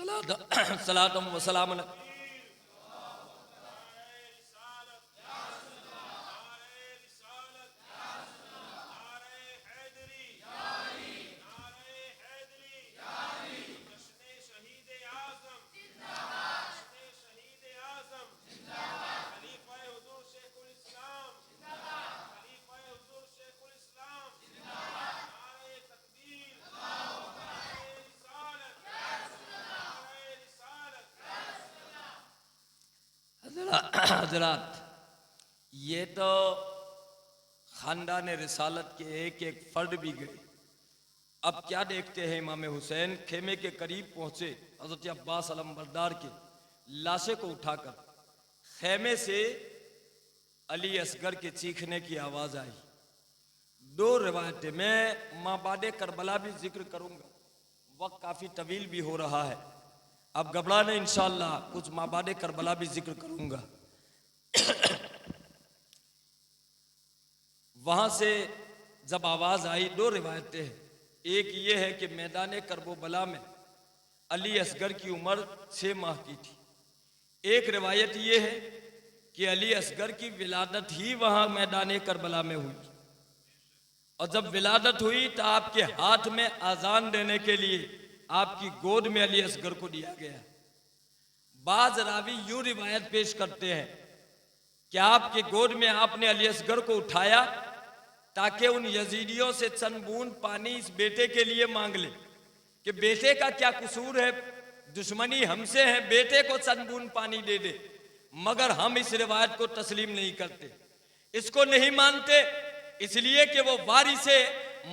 सलातम व सलाम हजरात। ये तो खानदान रिसालत के एक एक फर्द भी गए। अब क्या देखते हैं, इमाम हुसैन खेमे के करीब पहुंचे। हजरत अब्बास अलमबरदार के लाशे को उठाकर खेमे से अली असगर के चीखने की आवाज़ आई। दो रिवायतें, मैं माबादे करबला भी जिक्र करूंगा, वक्त काफ़ी तवील भी हो रहा है। अब घबराने, इंशाअल्लाह कुछ माबादे करबला भी जिक्र करूंगा। वहां से जब आवाज़ आई, दो रिवायतें हैं। एक ये है कि मैदान करबला में अली असगर की उम्र 6 माह की थी। एक रिवायत ये है कि अली असगर की विलादत ही वहां मैदान करबला में हुई, और जब विलादत हुई तो आपके हाथ में आज़ान देने के लिए आपकी गोद में अली असगर को दिया गया। बाज रावी यूं रिवायत पेश करते हैं कि आपके गोद में आपने अली असगर को उठाया ताकि उन यजीदियों से चंद बूंद पानी इस बेटे के लिए मांग ले कि बेटे का क्या कसूर है, दुश्मनी हमसे है, बेटे को चंद बूंद पानी दे दे। मगर हम इस रिवायत को तस्लीम नहीं करते, इसको नहीं मानते, इसलिए कि वो वारिसे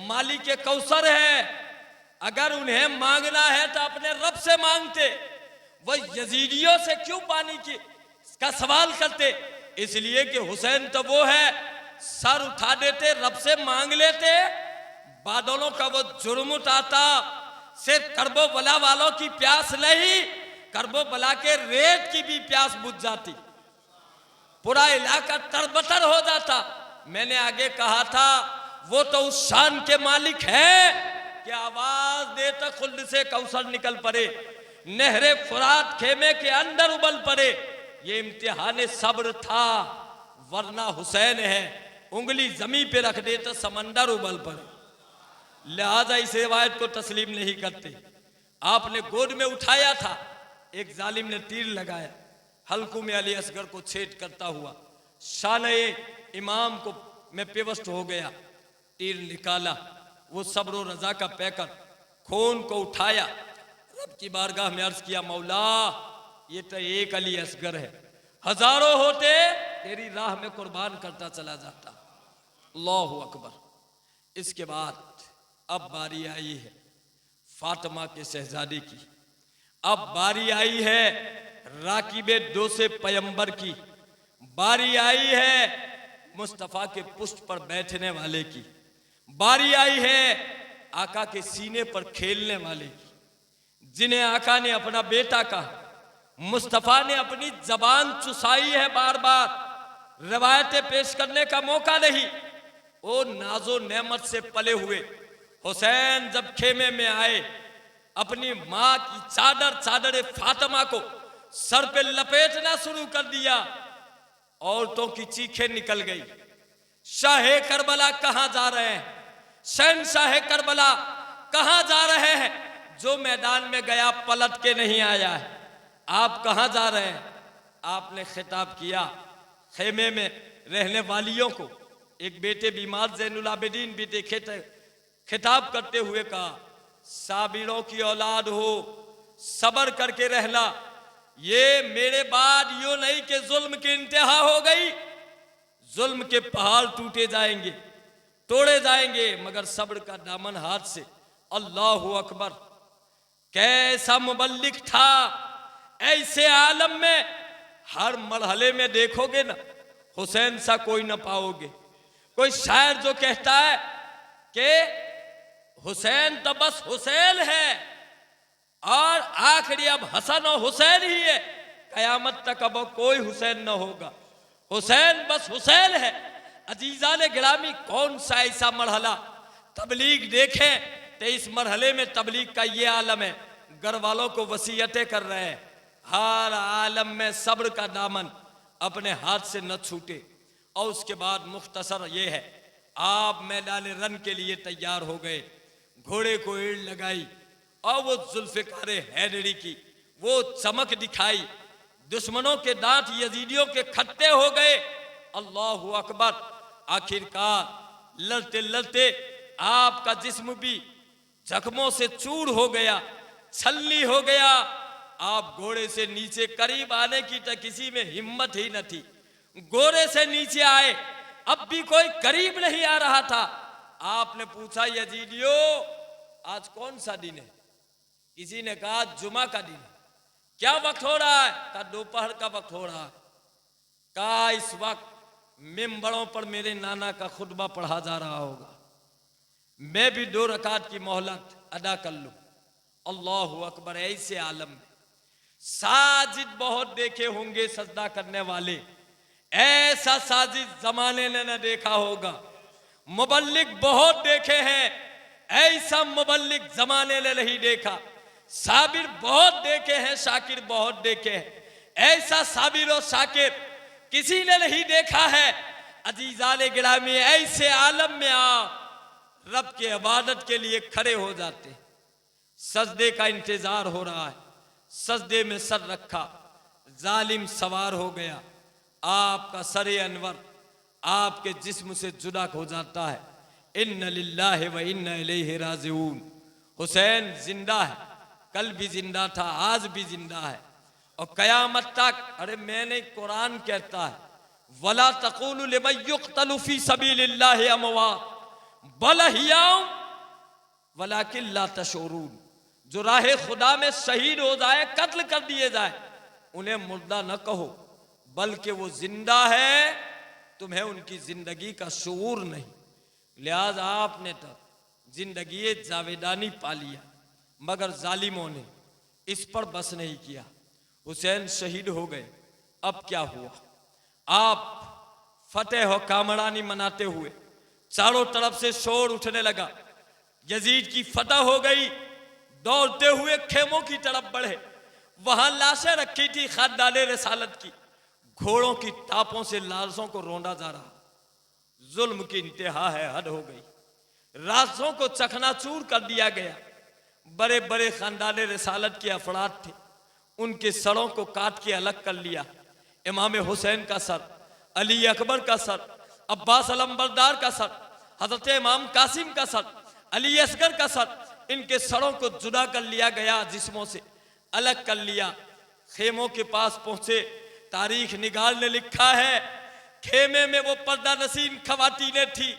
मालिक कौसर है। अगर उन्हें मांगना है तो अपने रब से मांगते, वो यजीदियों से क्यों पानी की का सवाल करते। इसलिए कि हुसैन तो वो है, सर उठा देते, रब से मांग लेते, बादलों का वो जुर्म उठाता। सिर्फ करबो बला वालों की प्यास नहीं, करबो बला के रेत की भी प्यास बुझ जाती, पूरा इलाका तरबतर हो जाता। मैंने आगे कहा था वो तो उस शान के मालिक है कि आवाज दे तो खुद से कौसर निकल पड़े, नहरे फुरात खेमे के अंदर उबल पड़े। ये इम्तिहान सब्र था, वरना हुसैन है उंगली जमी पे रख दे तो समंदर उबल पड़े। लिहाजा इस रिवायत को तस्लीम नहीं करते। आपने गोद में उठाया था, एक जालिम ने तीर लगाया, हल्कू में अली असगर को छेद करता हुआ शाने इमाम को मैं पेवस्त हो गया। तीर निकाला, वो सब्र व रजा का पैकर खून को उठाया, रब की बारगाह में अर्ज किया, मौला ये तो एक अली असगर है, हजारों होते तेरी राह में कुर्बान करता चला जाता। अल्लाहु अकबर। इसके बाद अब बारी आई है फातिमा के शहजादी की, अब बारी आई है राकिबे दो से पैगंबर की, बारी आई है मुस्तफ़ा के पुष्ट पर बैठने वाले की, बारी आई है आका के सीने पर खेलने वाले की, जिन्हें आका ने अपना बेटा कहा, मुस्तफ़ा ने अपनी जबान चुसाई है, बार बार रिवायतें पेश करने का मौका नहीं। वो नाजो नेमत से पले हुए हुसैन जब खेमे में आए, अपनी माँ की चादर फातिमा को सर पे लपेटना शुरू कर दिया, औरतों की चीखें निकल गई, शाहे करबला कहां जा रहे हैं, शहंशाह करबला कहां जा रहे हैं, जो मैदान में गया पलट के नहीं आया है, आप कहां जा रहे हैं। आपने खिताब किया खेमे में रहने वालियों को, एक बेटे बीमार ज़ैनुल आबिदीन भी देखे थे, खिताब करते हुए कहा, साबिरों की औलाद हो, सबर करके रहना, ये मेरे बाद यूं नहीं कि जुल्म की इंतहा हो गई, जुल्म के पहाड़ टूटे जाएंगे, तोड़े जाएंगे, मगर सब्र का दामन हाथ से। अल्लाहु अकबर। कैसा मुबल्लिग था, ऐसे आलम में हर मरहले में देखोगे ना हुसैन सा कोई ना पाओगे। कोई शायर जो कहता है कि हुसैन तो बस हुसैन है और आखिरी अब हसन और हुसैन ही है, कयामत तक अब कोई हुसैन न होगा, हुसैन बस हुसैन है। अजीजा ने गिरामी, कौन सा ऐसा मरहला तबलीग देखें तो इस मरहले में तबलीग का ये आलम है घर वालों को वसीयतें कर रहे हैं, हर आलम में सब्र का दामन अपने हाथ से न छूटे। और उसके बाद मुख्तसर ये है, आप मैदान रन के लिए तैयार हो गए, घोड़े को एड़ लगाई और वो जुल्फ़िकार हैदरी की वो चमक दिखाई, दुश्मनों के दांत यजीदियों के खट्टे हो गए। अल्लाहु अकबर। आखिरकार लड़ते लड़ते आपका जिस्म भी जख्मों से चूर हो गया, छलनी हो गया। आप घोड़े से नीचे करीब आने की तो किसी में हिम्मत ही न थी। घोड़े से नीचे आए, अब भी कोई करीब नहीं आ रहा था। आपने पूछा, यजीदियों आज कौन सा दिन है? किसी ने कहा जुमा का दिन है। क्या वक्त हो रहा है? कहा दोपहर का वक्त हो रहा है। कहा इस वक्त मिंबरों पर मेरे नाना का खुतबा पढ़ा जा रहा होगा, मैं भी 2 रकात की मोहलत अदा कर लूं। अल्लाहु अकबर। ऐसे आलम में साजिद बहुत देखे होंगे सजदा करने वाले, ऐसा साजिद जमाने ने न देखा होगा। मुबल्लिग बहुत देखे हैं, ऐसा मुबल्लिग जमाने ने नहीं देखा। साबिर बहुत देखे हैं, शाकिर बहुत देखे हैं, ऐसा साबिर और शाकिर किसी ने नहीं देखा है। अजीजाने गिरामी, ऐसे आलम में आप रब के इबादत के लिए खड़े हो जाते, सजदे का इंतजार हो रहा है, सजदे में सर रखा, जालिम सवार हो गया, आपका सरे अनवर आपके जिस्म से जुदा हो जाता है। इन्ना लिल्लाहि व इन्ना इलैहि राजिऊन। हुसैन जिंदा है, कल भी जिंदा था, आज भी जिंदा है और कयामत तक। अरे मैंने कुरान कहता है, वला तक़ूलू लिमन युक़तलु फ़ी सबीलिल्लाहि अमवात बल अहयाउ वलाकिन ला तशऊरून। जो राह खुदा में शहीद हो जाए, कत्ल कर दिए जाए, उन्हें मुर्दा न कहो, बल्कि वो जिंदा है, तुम्हें उनकी जिंदगी का शऊर नहीं। लिहाजा आपने तो जिंदगी जावेदानी पा लिया, मगर जालिमों ने इस पर बस नहीं किया। हुसैन शहीद हो गए, अब क्या हुआ? आप फतेह और कामरानी मनाते हुए चारों तरफ से शोर उठने लगा, यजीद की फतह हो गई। दौड़ते हुए खेमों की तरफ बढ़े, वहां लाशें रखी थी खानदाने रिसालत की, घोड़ों की टापों से लाशों को रोंदा जा रहा। जुल्म की इंतहा है, हद हो गई। राशों को चकनाचूर कर दिया गया। बड़े बड़े खानदाने रिसालत के अफराद थे, उनके सरों को काट के अलग कर लिया। इमाम हुसैन का सर, अली अकबर का सर, अब्बास अलमबरदार का सर, हजरत इमाम कासिम का सर, अली असगर का सर, इनके सरों को जुदा कर लिया गया, जिस्मों से अलग कर लिया। खेमों के पास पहुंचे, तारीख निगार ने लिखा है, खेमे में वो पर्दा नसीन खवातीनें थी,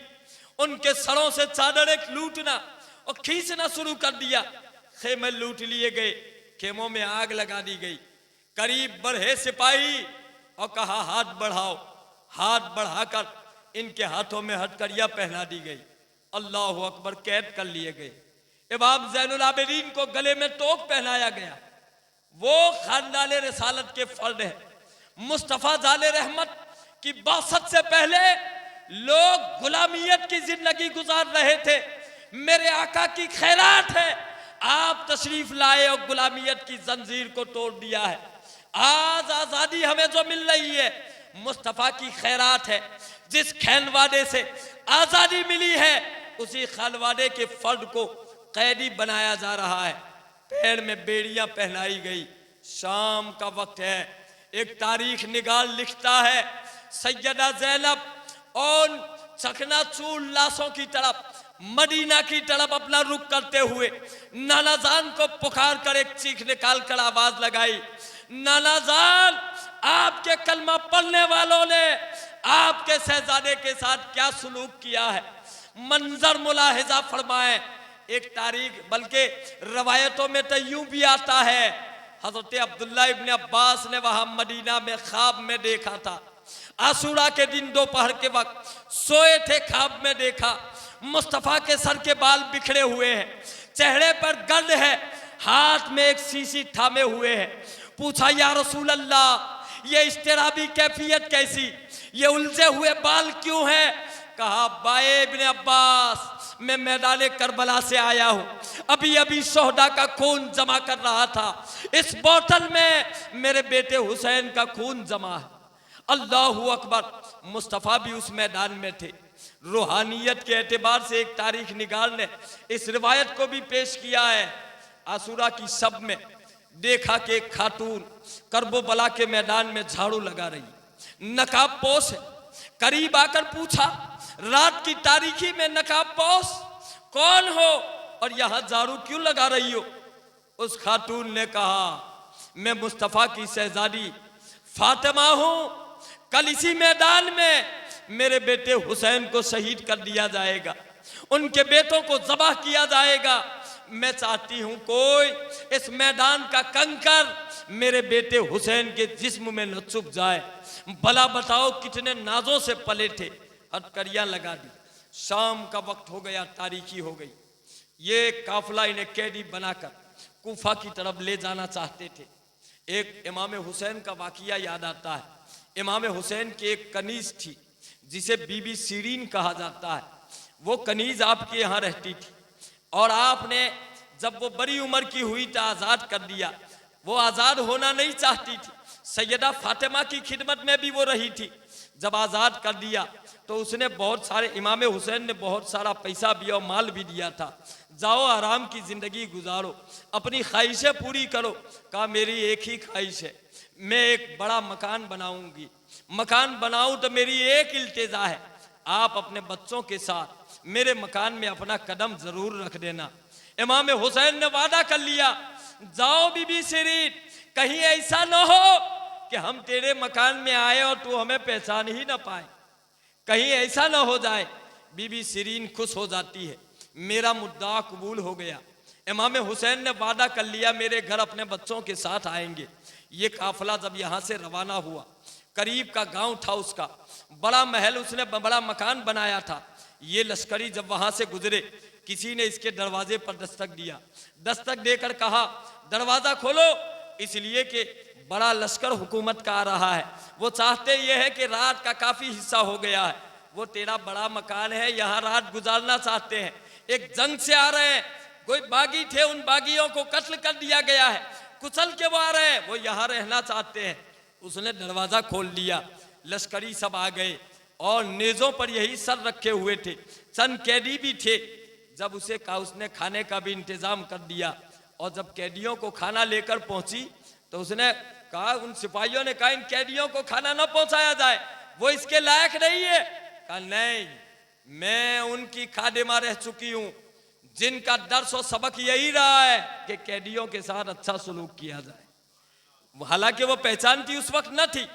उनके सरों से चादरें लूटना और खींचना शुरू कर दिया। खेमे लूट लिए गए, खेमों में आग लगा दी गई। करीब बढ़े सिपाही और कहा हाथ बढ़ाओ। हाथ बढ़ाकर इनके हाथों में हथकड़ियां पहना दी गई। अल्लाह अकबर, कैद कर लिए गए। इमाम ज़ैनुल आबिदीन को गले में तोक पहनाया गया। वो खानदाने रिसालत के फर्द है। मुस्तफ़ा जाले रहमत की बासत से पहले लोग गुलामियत की जिंदगी गुजार रहे थे। मेरे आका की खैरात है, आप तशरीफ लाए और गुलामियत की जंजीर को तोड़ दिया है। आज आजादी हमें जो मिल रही है, मुस्तफ़ा की खैरात है। जिस खैनवादे से आजादी मिली है, उसी खैनवादे के फर्द को कैदी बनाया जा रहा है। पैर में बेड़ियां पहनाई गई। शाम का वक्त है। एक तारीख निगार लिखता है, सैयदा ज़ैनब और चकनाचूर लाशों की तरफ मदीना की तरफ अपना रुख करते हुए नाना जान को पुकार कर एक चीख निकाल कर आवाज लगाई, नाना जान, आपके कलमा पढ़ने वालों ने आपके शहजादे के साथ क्या सुलूक किया है। मंजर मुलाहिजा फरमाए। एक तारीख, बल्कि रवायतों में तो यूं भी आता है, हजरत अब्दुल्ला इब्न अब्बास ने वहां मदीना में ख्वाब में देखा था। आशूरा के दिन दोपहर के वक्त सोए थे, ख्वाब में देखा मुस्तफ़ा के सर के बाल बिखरे हुए हैं, चेहरे पर गर्द है, हाथ में एक शीशी थामे हुए हैं। पूछा, या रसूल अल्लाह, ये इस्तिराबी कैफियत कैसी, ये उलझे हुए बाल क्यों हैं? कहा, बाए इब्न अब्बास, मैं मैदान करबला से आया हूँ। अभी अभी शोहदा का खून जमा कर रहा था, इस बोतल में मेरे बेटे हुसैन का खून जमा है। अल्लाहू अकबर। मुस्तफ़ा भी उस मैदान में थे। रूहानियत के एतबार से एक तारीख निगार ने इस रिवायत को भी पेश किया है। आशूरा की शब में देखा कि एक खातून करबला के मैदान में झाड़ू लगा रही, नकाब पोश है। करीब आकर पूछा, रात की तारीखी में नकाब पोश कौन हो और यहां झाड़ू क्यों लगा रही हो? उस खातून ने कहा, मैं मुस्तफ़ा की शहजादी फातिमा हूं। कल इसी मैदान में मेरे बेटे हुसैन को शहीद कर दिया जाएगा, उनके बेटों को ज़बह किया जाएगा। मैं चाहती हूं कोई इस मैदान का कंकर मेरे बेटे हुसैन के जिस्म में न चुभ जाए। भला बताओ कितने नाजों से पले थे, हथकड़ियां लगा दी। शाम का वक्त हो गया, तारीखी हो गई। ये काफिला इन्हें कैदी बनाकर कूफा की तरफ ले जाना चाहते थे। एक इमाम हुसैन का वाकिया याद आता है। इमाम हुसैन की एक कनीज थी जिसे बीबी सीरीन कहा जाता है। वो कनीज आपके यहाँ रहती थी और आपने जब वो बड़ी उम्र की हुई तो आज़ाद कर दिया। वो आज़ाद होना नहीं चाहती थी। सैयदा फातिमा की खिदमत में भी वो रही थी। जब आज़ाद कर दिया तो उसने बहुत सारे, इमाम हुसैन ने बहुत सारा पैसा भी और माल भी दिया था। जाओ आराम की ज़िंदगी गुजारो, अपनी ख्वाहिशें पूरी करो। कहा मेरी एक ही ख्वाहिश है, मैं एक बड़ा मकान बनाऊंगी। मकान बनाऊं तो मेरी एक इल्तिजा है, आप अपने बच्चों के साथ मेरे मकान में अपना कदम जरूर रख देना। इमाम हुसैन ने वादा कर लिया, जाओ बीबी सीरीन, कहीं ऐसा न हो कि हम तेरे मकान में आए और तू हमें पहचान ही ना पाए, कहीं ऐसा ना हो जाए। बीबी सीरीन खुश हो जाती है, मेरा मुद्दा कबूल हो गया। इमाम हुसैन ने वादा कर लिया, मेरे घर अपने बच्चों के साथ आएंगे। ये काफिला जब यहाँ से रवाना हुआ, करीब का गांव था उसका, बड़ा महल, उसने बड़ा मकान बनाया था। ये लश्करी जब वहां से गुजरे, किसी ने इसके दरवाजे पर दस्तक दिया। दस्तक देकर कहा, दरवाजा खोलो, इसलिए कि बड़ा लश्कर हुकूमत का आ रहा है। वो चाहते ये है कि रात का काफी हिस्सा हो गया है, वो तेरा बड़ा मकान है, यहाँ रात गुजारना चाहते हैं। एक जंग से आ रहे हैं, कोई बागी थे, उन बागियों को कत्ल कर दिया गया है, कुचल के वो आ रहे हैं, वो यहाँ रहना चाहते हैं। उसने दरवाजा खोल दिया, लश्करी सब आ गए और नेज़ों पर यही सर रखे हुए थे। चंद कैदी भी थे। जब उसे कहा, उसने खाने का भी इंतजाम कर दिया और जब कैदियों को खाना लेकर पहुंची तो उसने कहा, उन सिपाहियों ने कहा इन कैदियों को खाना न पहुंचाया जाए, वो इसके लायक नहीं है। कहा नहीं, मैं उनकी खादिमा रह चुकी हूं जिनका दर्स और सबक यही रहा है कि कैदियों के साथ अच्छा सलूक किया जाए। हालांकि वो पहचानती उस वक्त न थी।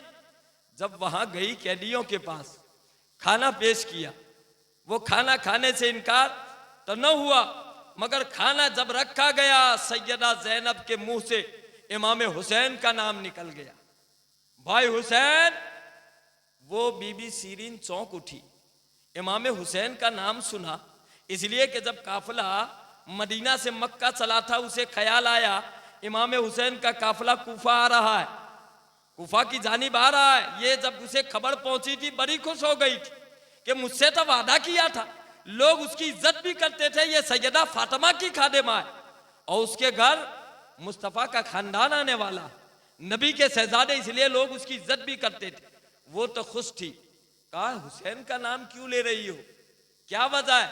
जब वहां गई कैदियों के पास, खाना पेश किया, वो खाना खाने से इनकार तो न हुआ, मगर खाना जब रखा गया, सैयदा ज़ैनब के मुंह से इमाम हुसैन का नाम निकल गया। भाई हुसैन। वो बीबी सीरीन चौंक उठी, इमाम हुसैन का नाम सुना, इसलिए कि जब काफिला मदीना से मक्का चला था, उसे ख्याल आया इमाम हुसैन का काफिला कूफा आ रहा है, कूफा की जानिब आ रहा है। ये जब उसे खबर पहुंची थी, बड़ी खुश हो गई थी कि मुझसे तो वादा किया था, लोग उसकी इज्जत भी करते थे, ये सैयदा फातिमा की खादिमा है और उसके घर मुस्तफ़ा का खानदान आने वाला, नबी के शहजादे, इसलिए लोग उसकी इज्जत भी करते थे। वो तो खुश थी। कहा हुसैन का नाम क्यों ले रही हो, क्या वजह है?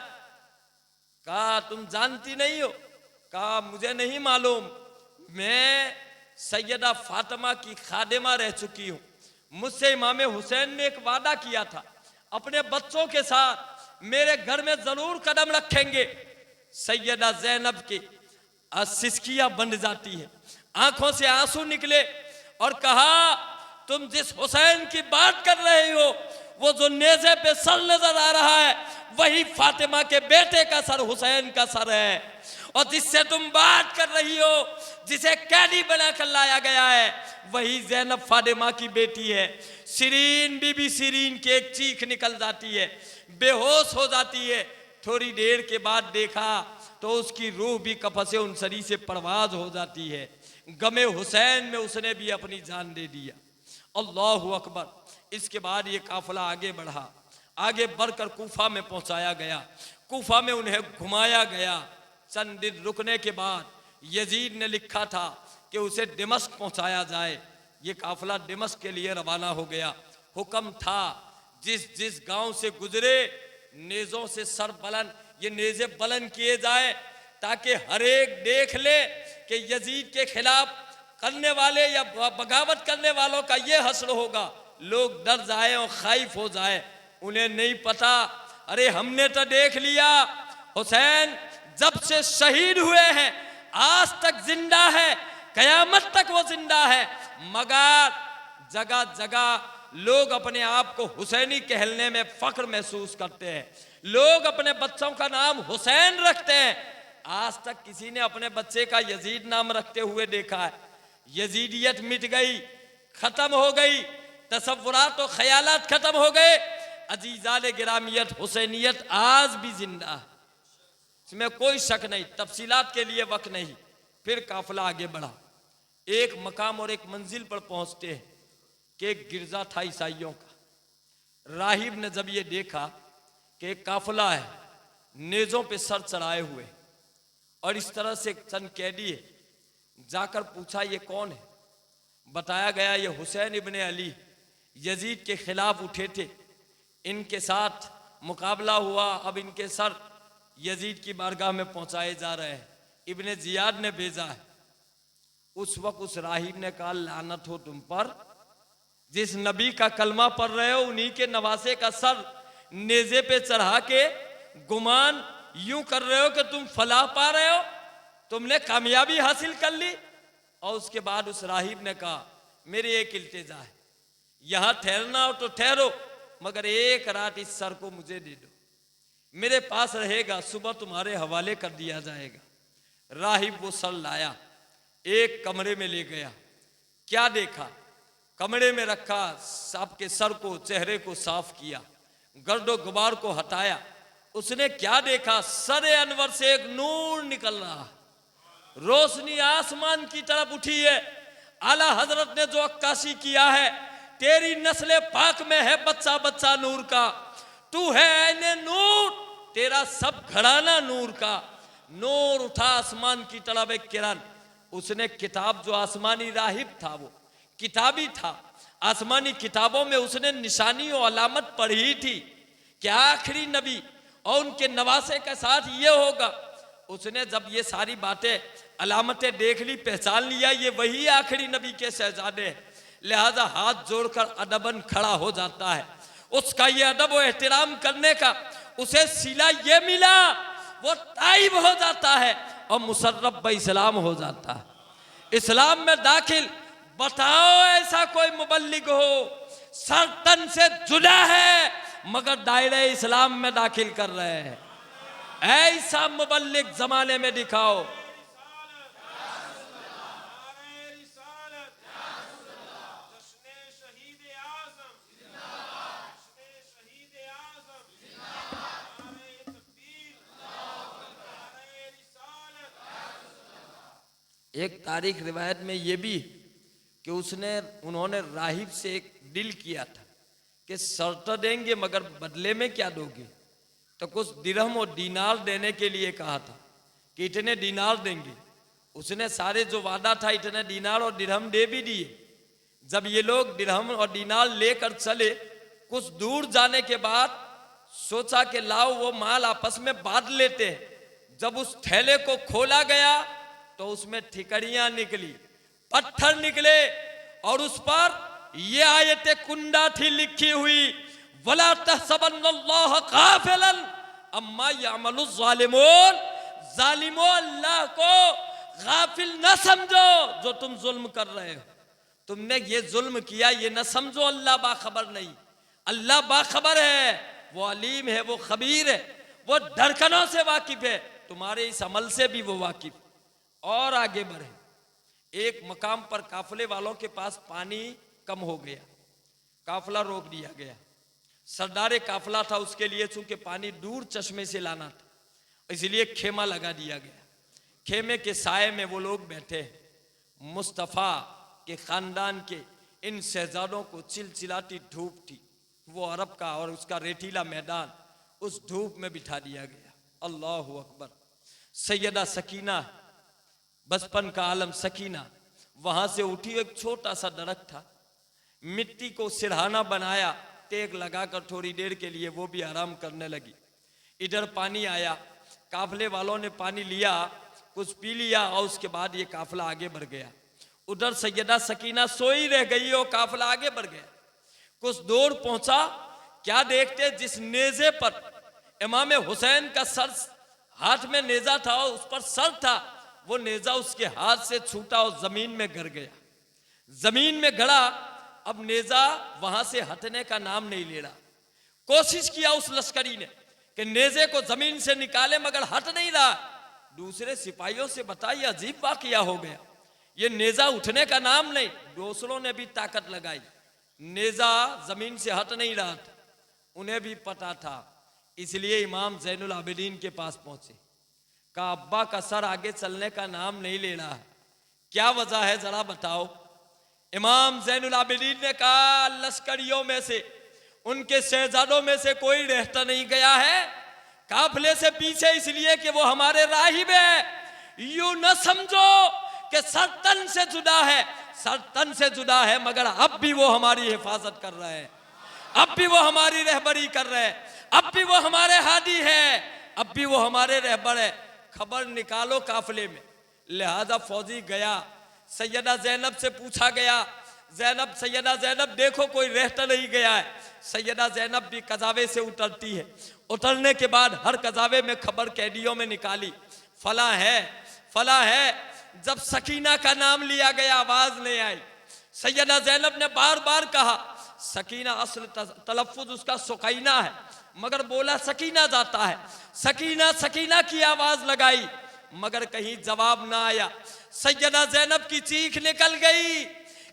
कहा तुम जानती नहीं हो? कहा मुझे नहीं मालूम, मैं सैयदा फातिमा की खादिमा रह चुकी हूं। मुझसे इमाम हुसैन ने एक वादा किया था, अपने बच्चों के साथ मेरे घर में जरूर कदम रखेंगे। सैयदा ज़ैनब की सिसकियां बंध जाती है, आंखों से आंसू निकले और कहा, तुम जिस हुसैन की बात कर रहे हो, वो जो नेज़े पे सर नजर आ रहा है, वही फातिमा के बेटे का सर, हुसैन का सर है। और जिससे तुम बात कर रही हो, जिसे कैदी बनाकर लाया गया है, वही ज़ैनब फातिमा की बेटी है। सीरीन, बीबी सीरीन की एक चीख निकल जाती है, बेहोश हो जाती है। थोड़ी देर के बाद देखा तो उसकी रूह भी कफसे उनसरी से परवाज हो जाती है। गमे हुसैन में उसने भी अपनी जान दे दिया। अल्लाहु अकबर। इसके बाद ये काफिला आगे बढ़ा, आगे बढ़कर कूफा में पहुंचाया गया। कूफा में उन्हें घुमाया गया, चंद दिन रुकने के बाद यजीद ने लिखा था कि उसे दिमश्क पहुंचाया जाए। ये काफिला दिमश्क के लिए रवाना हो गया। हुक्म था जिस जिस गांव से गुजरे नेजों से सर बुलंद, ये नेजे बुलंद किए जाए ताकि हर एक देख ले कि यजीद के खिलाफ करने वाले या बगावत करने वालों का ये हश्र होगा। लोग डर जाए और खाइफ हो जाए। उन्हें नहीं पता, अरे हमने तो देख लिया हुसैन जब से शहीद हुए हैं आज तक जिंदा है, कयामत तक वो जिंदा है। मगर जगह जगह लोग अपने आप को हुसैनी कहलने में फख्र महसूस करते हैं। लोग अपने बच्चों का नाम हुसैन रखते हैं। आज तक किसी ने अपने बच्चे का यजीद नाम रखते हुए देखा है? यजीदियत मिट गई, खत्म हो गई, तसव्वुरात और ख्यालात खत्म हो गए। अजीजाल गिरामियत हुसैनियत आज भी जिंदा है, इसमें कोई शक नहीं। तफसीलात के लिए वक्त नहीं। फिर काफिला आगे बढ़ा। एक मकाम और एक मंजिल पर पहुंचते हैं कि एक गिरजा था ईसाइयों का। राहिब ने जब ये देखा कि एक काफिला है नेजों पे सर चढ़ाए हुए और इस तरह से चंद कैदी है, जाकर पूछा ये कौन है? बताया गया ये हुसैन इब्ने अली यजीद के खिलाफ उठे थे, इनके साथ मुकाबला हुआ, अब इनके सर यजीद की बारगाह में पहुंचाए जा रहे हैं, इब्ने जियाद ने भेजा है। उस वक्त उस राहिब ने कहा लानत हो तुम पर, जिस नबी का कलमा पढ़ रहे हो उन्हीं के नवासे का सर नेजे पे चढ़ा के गुमान यूं कर रहे हो कि तुम फलाह पा रहे हो, तुमने कामयाबी हासिल कर ली। और उसके बाद उस राहिब ने कहा मेरी एक इल्तिजा है, यहां ठहरना हो तो ठहरो, मगर एक रात इस सर को मुझे दे दो, मेरे पास रहेगा, सुबह तुम्हारे हवाले कर दिया जाएगा। राहिब वो सर लाया, एक कमरे में ले गया। क्या देखा? कमरे में रखा, आपके सर को, चेहरे को साफ किया, गर्दो गुबार को हटाया। उसने क्या देखा? सर अनवर से एक नूर निकल रहा, रोशनी आसमान की तरफ उठी है। आला हजरत ने जो अक्कासी किया है, तेरी नस्ले पाक में है बच्चा बच्चा नूर का, तू है ऐने नूर, तेरा सब घराना नूर का। नूर उठा आसमान की तरफ एक किरण। उसने किताब, जो आसमानी राहिब था वो किताबी था, आसमानी किताबों में उसने निशानी और अलामत पढ़ी थी कि आखिरी नबी और उनके नवासे के साथ ये होगा। उसने जब ये सारी बातें अलामतें देख ली, पहचान लिया ये वही आखिरी नबी के शहजादे हैं, लिहाजा हाथ जोड़कर अदबन खड़ा हो जाता है। उसका ये अदब और एहतराम करने का उसे सिला ये मिला, वो ताइब हो जाता है और मुसर्रफ ब इस्लाम हो जाता है, इस्लाम में दाखिल। बताओ ऐसा कोई मुबल्लिग हो सरतन से जुदा है मगर दायरे इस्लाम में दाखिल कर रहे हैं, ऐसा मुबल्लिग जमाने में दिखाओ। एक तारीख रिवायत में ये भी कि उन्होंने राहिब से एक डील किया था कि सर तो देंगे मगर बदले में क्या दोगे? तो कुछ दिरहम और दीनार देने के लिए कहा था कि इतने दीनार देंगे। उसने सारे जो वादा था इतने दीनार और दिरहम दे भी दिए। जब ये लोग दिरहम और दीनार लेकर चले, कुछ दूर जाने के बाद सोचा कि लाओ वो माल आपस में बांट लेते हैं। जब उस थैले को खोला गया तो उसमें ठिकरियां निकली, पत्थर निकले और उस पर यह आयत कुंडा थी लिखी हुई, वला तहसबन्नल्लाह गाफिलन अम्मा यामलु ज़ालिमून, जालिमो अल्लाह को गाफिल न समझो जो तुम जुल्म कर रहे हो। तुमने ये जुल्म किया ये न समझो अल्लाह बाखबर नहीं, अल्लाह बाखबर है, वो अलीम है, वो खबीर है, वो धड़कनों से वाकिफ है, तुम्हारे इस अमल से भी वो वाकिफ। और आगे बढ़े, एक मकाम पर काफिले वालों के पास पानी कम हो गया, काफिला रोक दिया गया। सरदार काफिला था, उसके लिए चूंकि पानी दूर चश्मे से लाना था, इसलिए खेमा लगा दिया गया। खेमे के साये में वो लोग बैठे। मुस्तफ़ा के खानदान के इन शहजादों को चिलचिलाती धूप थी, वो अरब का और उसका रेतीला मैदान, उस धूप में बिठा दिया गया। अल्लाह अकबर। सैयदा सकीना, बचपन का आलम सकीना, वहां से उठी। एक छोटा सा दरख्त था, मिट्टी को सिरहाना बनाया, टेक लगाकर थोड़ी देर के लिए वो भी आराम करने लगी। इधर पानी आया, काफले वालों ने पानी लिया, कुछ पी लिया और उसके बाद ये काफला आगे बढ़ गया। उधर सैयदा सकीना सोई रह गई और काफला आगे बढ़ गया। कुछ दूर पहुंचा, क्या देखते, जिस नेजे पर इमाम हुसैन का सर, हाथ में नेजा था और उस पर सर था, वो नेजा उसके हाथ से छूटा और जमीन में गिर गया। जमीन में गड़ा। अब नेजा वहां से हटने का नाम नहीं ले रहा। कोशिश किया उस लश्करी ने कि नेजे को जमीन से निकाले, मगर हट नहीं रहा। दूसरे सिपाहियों से बताइए, अजीब वाकया हो गया, ये नेजा उठने का नाम नहीं। दूसरों ने भी ताकत लगाई, नेजा जमीन से हट नहीं रहा था। उन्हें भी पता था, इसलिए इमाम ज़ैनुल आबिदीन के पास पहुंचे। कहा, अब्बा का सर आगे चलने का नाम नहीं ले रहा है, क्या वजह है, जरा बताओ। इमाम ज़ैनुल आबिदीन ने कहा, लश्करियों में से, उनके शहजादों में से कोई रहता नहीं गया है काफिले से पीछे, इसलिए कि वो हमारे राहिब है। यूं न समझो कि सर तन से जुदा है, सर तन से जुदा है, मगर अब भी वो हमारी हिफाजत कर रहे हैं, अब भी वो हमारी रहबरी कर रहे हैं, अब भी वो हमारे हादी है, अब भी वो हमारे रहबर है। खबर निकालो काफिले में। लिहाजा फौजी गया, सैयदा ज़ैनब से पूछा गया, ज़ैनब, सैयदा ज़ैनब देखो कोई रहता नहीं गया है। सैयदा ज़ैनब भी कजावे से उतरती है। उतरने के बाद हर कजावे में खबर कैदियों में निकाली, फला है, फला है। जब सकीना का नाम लिया गया, आवाज नहीं आई। सैयदा ज़ैनब ने बार बार कहा, सकीना, असल तलफ्फुज उसका सुकैना है, मगर बोला सकीना जाता है। सकीना सकीना की आवाज लगाई, मगर कहीं जवाब ना आया। सैयदा ज़ैनब की चीख निकल गई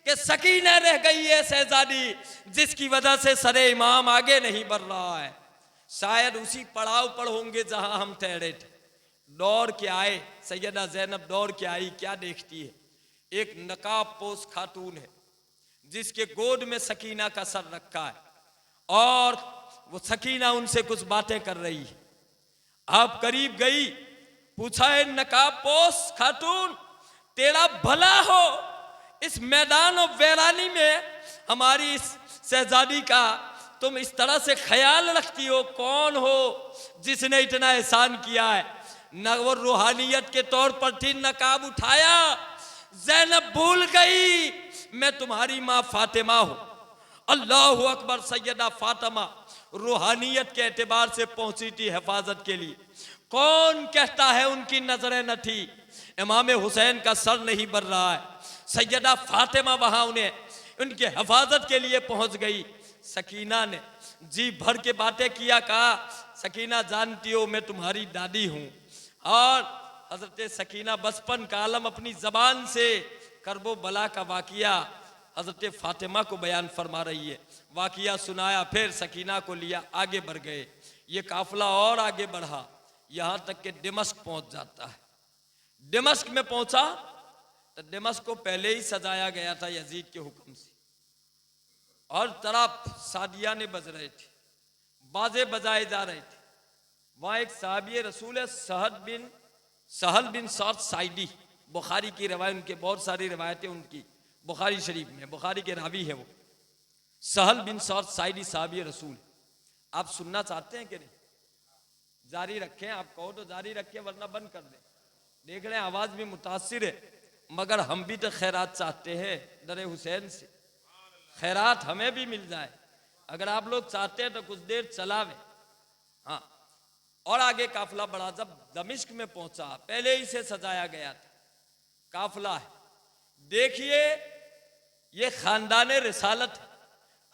कि सकीना रह गई है शहजादी, जिसकी वजह से सरे इमाम आगे नहीं बढ़ रहा है। शायद उसी पड़ाव पर होंगे जहां हम ठहरे थे। दौड़ के आए, सैयदा ज़ैनब दौड़ के आई। क्या देखती है, एक नकाब पोश खातून है, जिसके गोद में सकीना का सर रखा है, और वो सकीना उनसे कुछ बातें कर रही है। आप करीब गई, पूछा, है नकाब पोश खातून, तेरा भला हो, इस मैदान और वैरानी में हमारी इस शहजादी का तुम इस तरह से ख्याल रखती हो? कौन हो जिसने इतना एहसान किया है? न वो रूहानियत के तौर पर थी, नकाब उठाया। ज़ैनब भूल गई मैं तुम्हारी माँ फातिमा हूं। अल्लाहु अकबर। सैयदा फातिमा रूहानियत के एतबार से पहुंची थी हिफाजत के लिए। कौन कहता है उनकी नजरें न थी, इमाम हुसैन का सर नहीं बढ़ रहा है। सैयदा फातिमा वहां उन्हें उनके हिफाजत के लिए पहुंच गई। सकीना ने जी भर के बातें किया, कहा, सकीना जानती हो मैं तुम्हारी दादी हूं। और हजरत सकीना बचपन का आलम अपनी जबान से करबो बला का वाकिया हजरत फातिमा को बयान फरमा रही है। वाकिया सुनाया, फिर सकीना को लिया, आगे बढ़ गए। ये काफिला और आगे बढ़ा, यहां तक कि दिमश्क पहुंच जाता है। दिमश्क में पहुंचा तो दिमश्क को पहले ही सजाया गया था यजीद के हुक्म से, और तरफ सादियाने बज रहे थे, बाजे बजाए जा रहे थे। वहां एक साहबी रसूल है, सहल बिन सौद साइदी, बुखारी की रवायत, उनके बहुत सारी रवायतें उनकी बुखारी शरीफ में, बुखारी के रावी है वो। सहल बिन सौद साइदी साहबी रसूल। आप सुनना चाहते हैं कि नहीं? जारी रखें, आप कहो तो जारी रखें, वरना बंद कर दें। देख रहे हैं आवाज भी मुतासिर है, मगर हम भी तो खैरात चाहते हैं दरे हुसैन से, खैरात हमें भी मिल जाए। अगर आप लोग चाहते हैं तो कुछ देर चलावे। हाँ, और आगे काफिला बढ़ा। जब दमिश्क में पहुंचा, पहले ही से सजाया गया था काफिला है। देखिए, ये खानदान रिसालत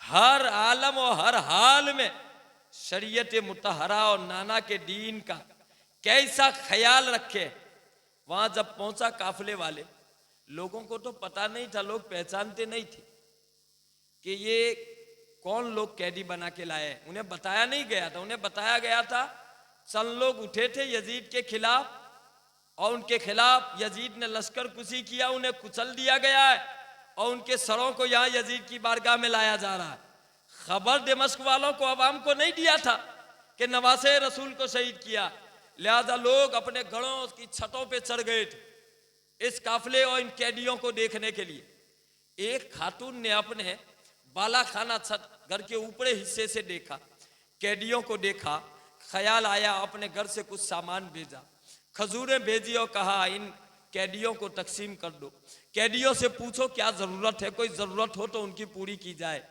हर आलम और हर हाल में शरीयत मुतहरा और नाना के दीन का कैसा ख्याल रखे। वहां जब पहुंचा काफिले वाले, लोगों को तो पता नहीं था, लोग पहचानते नहीं थे कि ये कौन लोग कैदी बना के लाए। उन्हें बताया नहीं गया था। उन्हें बताया गया था चंद लोग उठे थे यजीद के खिलाफ, और उनके खिलाफ यजीद ने लश्कर कुशी किया, उन्हें कुचल दिया गया है, और उनके सरों को यहाँ यजीद की बारगाह में लाया जा रहा है। खबर दमिश्क वालों को, अवाम को नहीं दिया था कि नवासे रसूल को शहीद किया। लिहाजा लोग अपने घरों की छतों पे चढ़ गए थे इस काफिले और इन कैदियों को देखने के लिए। एक खातून ने अपने बालाखाना छत घर के ऊपरी हिस्से से देखा, कैदियों को देखा, ख्याल आया अपने घर से कुछ सामान भेजा, खजूरें भेजी और कहा इन कैदियों को तकसीम कर दो। कैदियों से पूछो क्या जरूरत है, कोई जरूरत हो तो उनकी पूरी की जाए।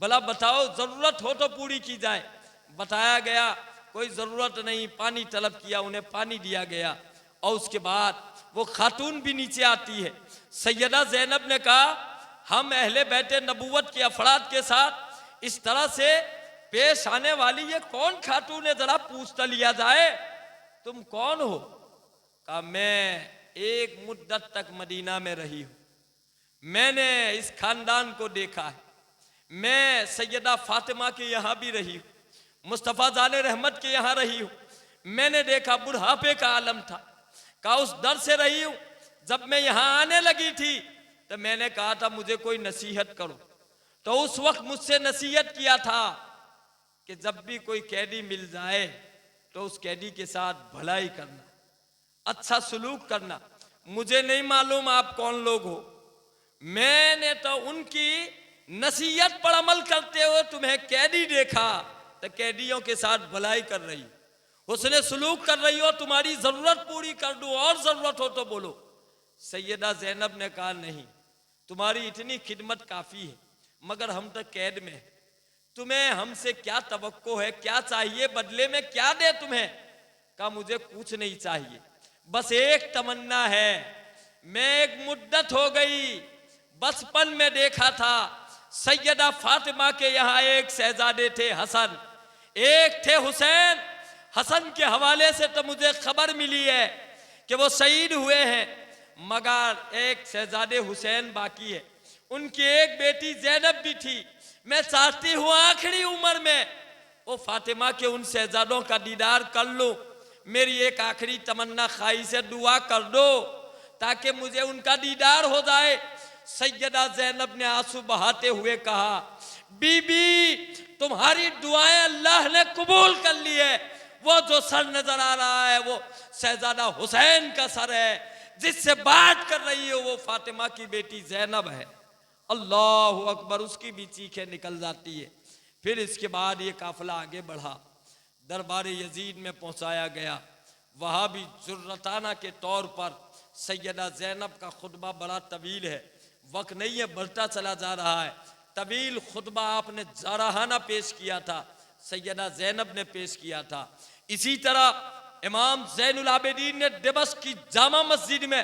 भला बताओ जरूरत हो तो पूरी की जाए। बताया गया कोई जरूरत नहीं। पानी तलब किया, उन्हें पानी दिया गया और उसके बाद वो खातून भी नीचे आती है। सैयदा ज़ैनब ने कहा हम अहले बैते नबूवत के अफराद के साथ इस तरह से पेश आने वाली ये कौन खातून है, जरा पूछता लिया जाए। तुम कौन हो? कहा मैं एक मुद्दत तक मदीना में रही हूं, मैंने इस खानदान को देखा है। मैं सैयदा फातिमा के यहाँ भी रही हूँ, मुस्तफ़ा जाने रहमत के यहाँ रही हूँ। मैंने देखा बुढ़ापे का आलम था। कहा उस दर से रही हूँ। जब मैं यहाँ आने लगी थी तो मैंने कहा था मुझे कोई नसीहत करो, तो उस वक्त मुझसे नसीहत किया था कि जब भी कोई कैदी मिल जाए तो उस कैदी के साथ भलाई करना, अच्छा सलूक करना। मुझे नहीं मालूम आप कौन लोग हो, मैंने तो उनकी नसीहत पर अमल करते हुए तुम्हें कैदी देखा, तो कैदियों के साथ भलाई कर रही हो, उसने सलूक कर रही हो, तुम्हारी जरूरत पूरी कर दूं और जरूरत हो तो बोलो। सैयदा ज़ैनब ने कहा नहीं, तुम्हारी इतनी खिदमत काफी है, मगर हम तो कैद में हैं, तुम्हें हमसे क्या तवक्को है, क्या चाहिए, बदले में क्या दे तुम्हें? कहा मुझे कुछ नहीं चाहिए, बस एक तमन्ना है। मैं एक मुद्दत हो गई बचपन में देखा था सैयदा फातिमा के यहाँ एक शहजादे थे हसन, एक थे हुसैन। हसन के हवाले से तो मुझे खबर मिली है कि वो शहीद हुए हैं, मगर एक शहजादे हुसैन बाकी है। उनकी एक बेटी ज़ैनब भी थी। मैं चाहती हूँ आखिरी उम्र में वो फातिमा के उन शहजादों का दीदार कर लूं। मेरी एक आखिरी तमन्ना खाई से दुआ कर दो ताकि मुझे उनका दीदार हो जाए। सैयदा ज़ैनब ने आंसू बहाते हुए कहा बीबी तुम्हारी दुआएं अल्लाह ने कबूल कर ली है। वो जो सर नजर आ रहा है वो शहजादा हुसैन का सर है, जिससे बात कर रही हो वो फातिमा की बेटी ज़ैनब है। अल्लाह अकबर, उसकी भी चीखें निकल जाती है। फिर इसके बाद ये काफिला आगे बढ़ा, दरबार यजीद में पहुंचाया गया। वहाँ भी जुर्रताना के तौर पर सैयदा ज़ैनब का खुतबा बड़ा तवील है, वक्त नहीं है, बढ़ता चला जा रहा है। तवील खुतबा आपने जारहाना पेश किया था, सैयदा ज़ैनब ने पेश किया था। इसी तरह इमाम ज़ैनुल आबिदीन ने दमिश्क की जामा मस्जिद में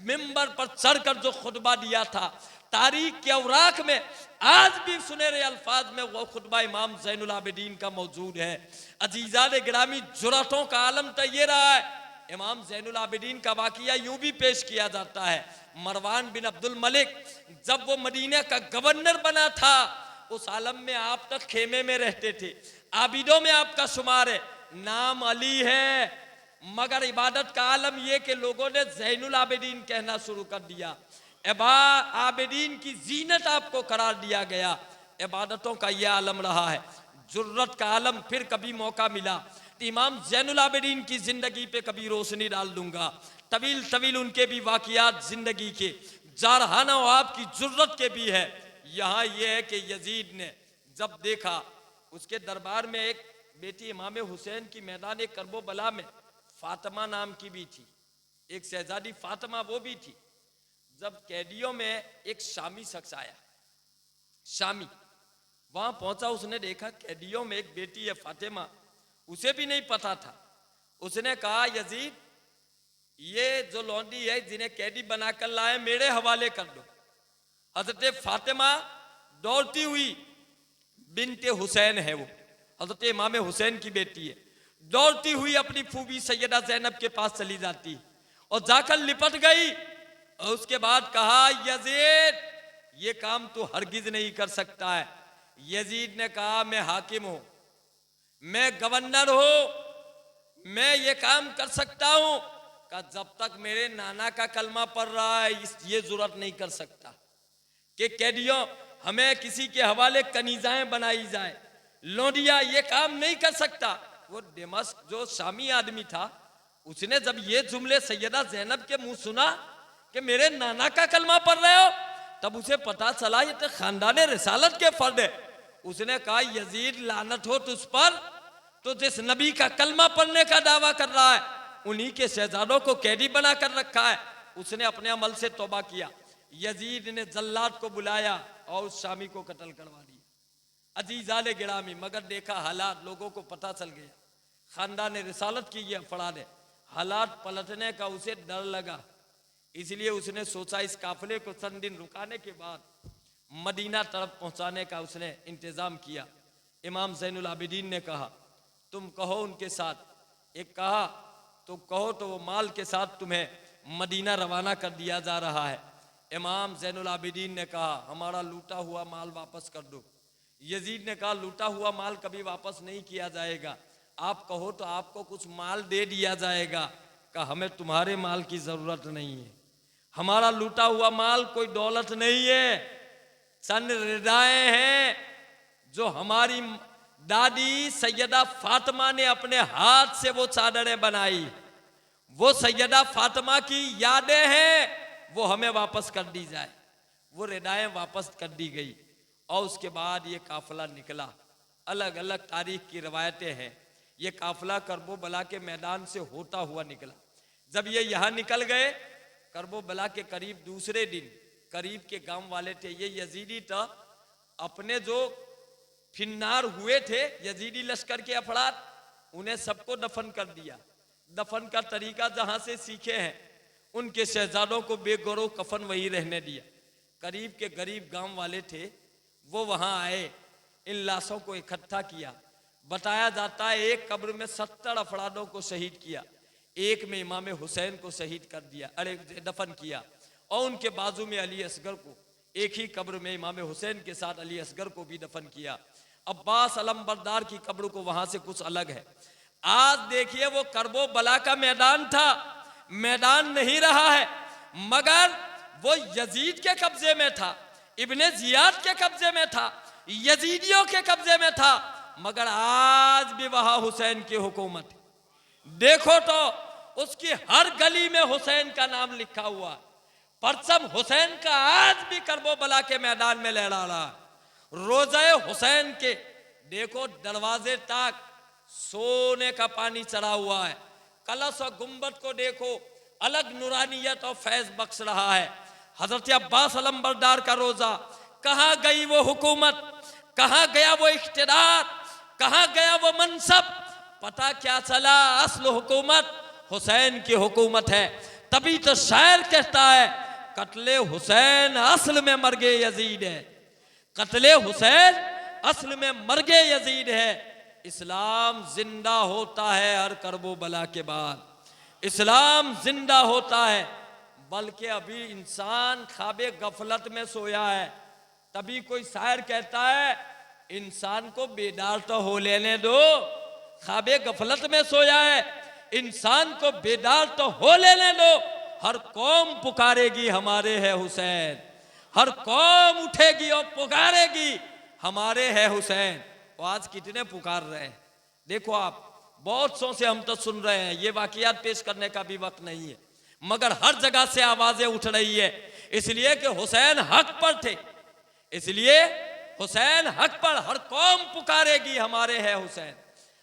मिंबर पर चढ़कर जो खुतबा दिया था, तारीख के औराक में आज भी सुनहरे अल्फाज में वो खुतबा इमाम ज़ैनुल आबिदीन का मौजूद है। अजीज़ान गिरामी, जुरतों का आलम तो ये रहा है। इमाम ज़ैनुल आबिदीन का वाक़िया यूं भी पेश किया जाता है, मरवान बिन अब्दुल मलिक जब वो मदीना का गवर्नर बना था, उस आलम में आप तक खेमे में रहते थे, आबिदों में आपका शुमार है, नाम अली है, मगर इबादत का आलम यह कि लोगों ने ज़ैनुल आबिदीन कहना शुरू कर दिया। आबिदीन की जीनत आपको करार दिया गया। इबादतों का यह आलम रहा है, जुर्रत का आलम। फिर कभी मौका मिला तो इमाम ज़ैनुल आबिदीन की जिंदगी पे कभी रोशनी डाल दूंगा। तवील तवील उनके भी वाक़ियात जिंदगी के, जारहाना आपकी जुर्रत के भी है। यहाँ यह है कि यजीद ने जब देखा उसके दरबार में एक बेटी इमाम हुसैन की मैदान करबला में फातिमा नाम की भी थी, एक शहजादी फातिमा वो भी थी। जब कैदियों में एक शामी शख्स आया, शामी वहां पहुंचा, उसने देखा कैदियों में एक बेटी है फातिमा, उसे भी नहीं पता था। उसने कहा यजीद ये जो लौंडी है जिन्हें कैदी बनाकर लाए मेरे हवाले कर दो। हजरत फातिमा दौड़ती हुई, बिनते हुसैन है वो, हजरत इमाम हुसैन की बेटी है, दौड़ती हुई अपनी फूफी सैयदा ज़ैनब के पास चली जाती और जाकर लिपट गई और उसके बाद कहा यजीद ये काम तो हरगिज नहीं कर सकता है। यजीद ने कहा मैं हाकिम हूं, मैं गवर्नर हूं, मैं ये काम कर सकता हूं। का जब तक मेरे नाना का कलमा पढ़ रहा है ये जुर्रत नहीं कर सकता कि कैदियों हमें किसी के हवाले कनीजाएं बनाई जाए, लोडिया ये काम नहीं कर सकता। वो दमिश्क जो शामी आदमी था उसने जब ये जुमले सैयदा ज़ैनब के मुंह सुना कि मेरे नाना का कलमा पढ़ रहे हो, तब उसे पता चला ये तो खानदान रिसालत के फर्द है। उसने कहा यजीद लानत हो तुझ पर, तो जिस नबी का कलमा पढ़ने का दावा कर रहा है उन्हीं के शहजादों को कैदी बना कर रखा है। उसने अपने अमल से तौबा किया। यजीद ने जल्लाद को बुलाया और उस शामी को कत्ल करवा दिया। अजीजाले गिरामी, मगर देखा हालात, लोगों को पता चल गया खानदान रिसालत की ये अफराद है। हालात पलटने का उसे डर लगा, इसलिए उसने सोचा इस काफिले को चंद दिन रुकाने के बाद मदीना तरफ पहुंचाने का उसने इंतजाम किया। इमाम ज़ैनुल आबिदीन ने कहा तुम कहो उनके साथ, एक कहा तो कहो तो वो माल के साथ तुम्हें मदीना रवाना कर दिया जा रहा है। इमाम ज़ैनुल आबिदीन ने कहा हमारा लूटा हुआ माल वापस कर दो। यजीद ने कहा लूटा हुआ माल कभी वापस नहीं किया जाएगा, आप कहो तो आपको कुछ माल दे दिया जाएगा। कहा हमें तुम्हारे माल की जरूरत नहीं है, हमारा लूटा हुआ माल कोई दौलत नहीं है, चंद रिदाएं हैं जो हमारी दादी सैयदा फातिमा ने अपने हाथ से वो चादरें बनाई, वो सैयदा फातिमा की यादें हैं, वो हमें वापस कर दी जाए। वो रिदाएं वापस कर दी गई और उसके बाद ये काफिला निकला। अलग अलग तारीख की रवायतें हैं। ये काफिला करबो बला के मैदान से होता हुआ निकला। जब ये यहाँ निकल गए, करबो बला के करीब दूसरे दिन करीब के गांव वाले थे, ये यजीदी था, अपने जो फिन्नार हुए थे यजीदी लश्कर के अफराद, उन्हें सबको दफन कर दिया। दफन का तरीका जहां से सीखे हैं, उनके शहजादों को बेगौरव कफन वही रहने दिया। करीब के गरीब गांव वाले थे, वो वहां आए, इन लाशों को इकट्ठा किया। बताया जाता है एक कब्र में 70 अफरादों को शहीद किया, एक में इमाम हुसैन को शहीद कर दिया, अरे दफन किया, और उनके बाजू में अली असगर को, एक ही कब्र में इमाम हुसैन के साथ अली असगर को भी दफन किया। अब्बास अलमबरदार की कब्र को वहां से कुछ अलग है। आज देखिए वो करबो बला का मैदान था, मैदान नहीं रहा है, मगर वो यजीद के कब्जे में था, इब्ने जियाद के कब्जे में था, यजीदियों के कब्जे में था, मगर आज भी वहां हुसैन की हुकूमत है। देखो तो उसकी हर गली में हुसैन का नाम लिखा हुआ, परचम हुसैन का आज भी करबो बला के मैदान में लहरा रहा। रोज़े हुसैन के देखो दरवाजे तक सोने का पानी चढ़ा हुआ है। कलश और गुंबद को देखो, अलग नूरानियत और फैज बख्श रहा है। हजरत अब्बास अलमबरदार का रोजा, कहाँ गई वो हुकूमत, कहाँ गया वो इख्तिदार, कहाँ गया वो मनसब, पता क्या चला असल हुकूमत हुसैन की हुकूमत है। तभी तो शायर कहता है कत्ले हुसैन असल में मर्गे यजीद है, कत्ले हुसैन असल में मर्गे यजीद है। इस्लाम जिंदा होता है हर करबो बला के बाद, इस्लाम जिंदा होता है। बल्कि अभी इंसान ख्वाबे गफलत में सोया है। तभी कोई शायर कहता है इंसान को बेदार तो हो लेने दो, ख्वाबे गफलत में सोया है, इंसान को बेदार तो हो लेने दो। हर कौम पुकारेगी हमारे है हुसैन, हर कौम उठेगी और पुकारेगी हमारे है हुसैन। और आज कितने पुकार रहे हैं, देखो आप, बहुत सौ से हम तो सुन रहे हैं, ये वाकयात पेश करने का भी वक्त नहीं है, मगर हर जगह से आवाजें उठ रही है, इसलिए कि हुसैन हक पर थे, इसलिए हुसैन हक पर, हर कौम पुकारेगी हमारे है हुसैन।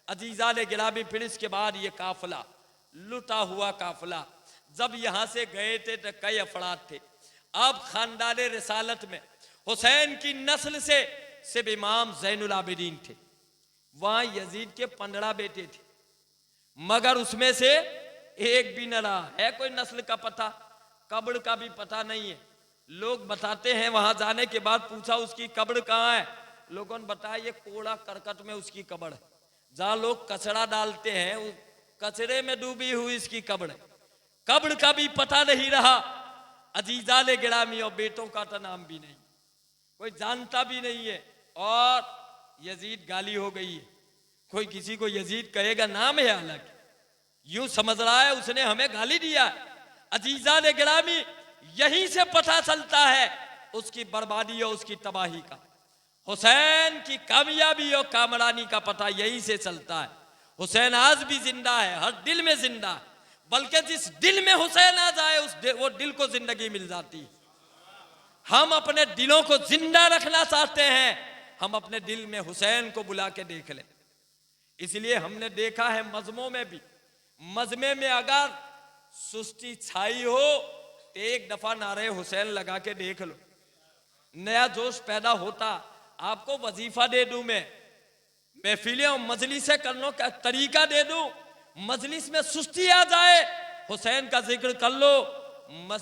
अजीजान गिरामी, फिर इसके बाद ये काफिला, लुटा हुआ काफिला, जब यहां से गए थे तो कई अफराद थे। अब खानदान रिसालत में हुसैन की नस्ल से सिर्फ इमाम ज़ैनुल आबिदीन थे। वहां यजीद के 15 बेटे थे, मगर उसमें से एक भी न रहा है कोई नस्ल का पता, कब्र का भी पता नहीं है। लोग बताते हैं वहां जाने के बाद पूछा उसकी कब्र कहाँ है, लोगों ने बताया ये कोड़ा करकट में उसकी कब्र है, जहां लोग कचरा डालते हैं उस कचरे में डूबी हुई इसकी कब्र है। कब्र का भी पता नहीं रहा। अजीजाले गिरामी, और बेटों का तो नाम भी नहीं, कोई जानता भी नहीं है। और यजीद गाली हो गई है, कोई किसी को यजीद कहेगा नाम है अलग, यूं समझ रहा है उसने हमें गाली दिया। अजीजाले गिरामी, यहीं से पता चलता है उसकी बर्बादी और उसकी तबाही का, हुसैन की कामयाबी और कामरानी का पता यहीं से चलता है। हुसैन आज भी जिंदा है, हर दिल में जिंदा है, बल्कि जिस दिल में हुसैन आ जाए वो दिल को जिंदगी मिल जाती है। हम अपने दिलों को जिंदा रखना चाहते हैं, हम अपने दिल में हुसैन को बुला के देख लें। इसलिए हमने देखा है मजमों में भी, मजमे में अगर सुस्ती छाई हो तो एक दफा नारे हुसैन लगा के देख लो, नया जोश पैदा होता। आपको वजीफा दे दूं, मैं महफिलें और मजलिसें करने का तरीका दे दूं, मजलिस में सुस्ती आ जाए, हुसैन का जिक्र कर लो,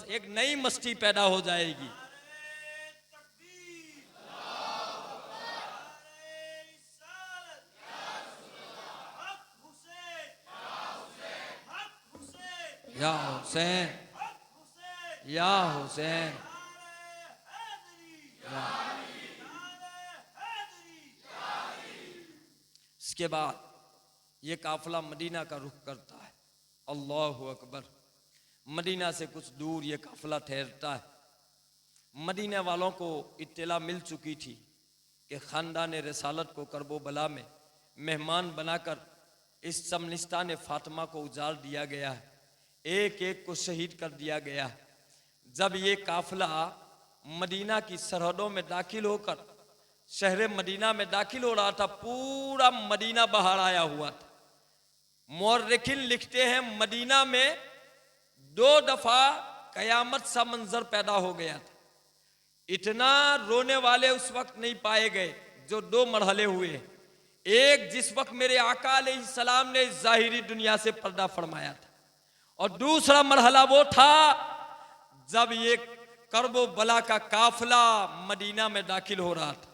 एक नई मस्ती पैदा हो जाएगी। या हुसैन, या हुसैन, इसके बाद ये काफिला मदीना का रुख करता है। अल्लाहु अकबर। मदीना से कुछ दूर ये काफिला ठहरता है। मदीना वालों को इत्तला मिल चुकी थी कि खानदान रिसालत को करबो बला में मेहमान बनाकर इस समनिस्तान फातिमा को उजाड़ दिया गया है, एक एक को शहीद कर दिया गया है। जब ये काफिला मदीना की सरहदों में दाखिल होकर शहर मदीना में दाखिल हो रहा था, पूरा मदीना बाहर आया हुआ था। मौर्रिखीन लिखते हैं मदीना में 2 दफा कयामत सा मंजर पैदा हो गया था। इतना रोने वाले उस वक्त नहीं पाए गए जो 2 मरहले हुए। एक जिस वक्त मेरे आका अलैहिस्सलाम ने जाहिरी दुनिया से पर्दा फरमाया था, और दूसरा मरहला वो था जब ये करबो बला का काफिला मदीना में दाखिल हो रहा था।